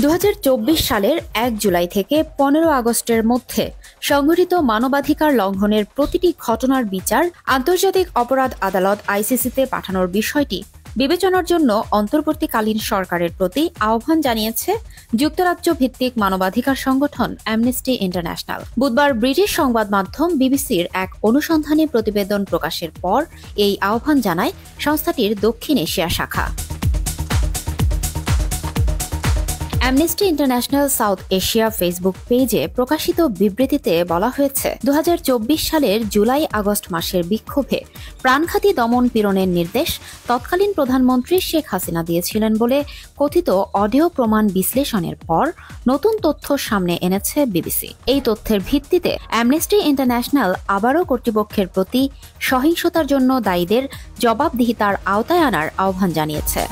2024 সালের 1 জুলাই থেকে 15 আগস্টের মধ্যে সংঘটিত মানবাধিকার লঙ্ঘনের প্রতিটি ঘটনার বিচার আন্তর্জাতিক অপরাধ আদালত আইসিসিতে পাঠানোর বিষয়টি বিবেচনার জন্য অন্তর্বর্তীকালীন সরকারের প্রতি আহ্বান জানিয়েছে যুক্তরাজ্য ভিত্তিক মানবাধিকার সংগঠন অ্যামনেস্টি ইন্টারন্যাশনাল। বুধবার ব্রিটিশ সংবাদ মাধ্যম বিবিসির এক অনুসন্ধানী প্রতিবেদন প্রকাশের পর এই আহ্বান জানায় সংস্থাটির দক্ষিণ এশিয়া শাখা। Amnesty international south Asia Facebook পেজে প্রকাশিত বিবৃতিতে বলা হয়েছে, 2024 সালের জুলাই আগস্ট মাসের বিক্ষোভে প্রাণঘাতী দমন পীড়নের নির্দেশ তৎকালীন প্রধানমন্ত্রী শেখ হাসিনা দিয়েছিলেন বলে কথিত অডিও প্রমাণ বিশ্লেষণের পর নতুন তথ্য সামনে এনেছে বিবিসি। এই তথ্যের ভিত্তিতে অ্যামনেস্টি ইন্টারন্যাশনাল আবারও কর্তৃপক্ষের প্রতি সহিংসতার জন্য দায়ীদের জবাবদিহিতার আওতায় আনার আহ্বান জানিয়েছে।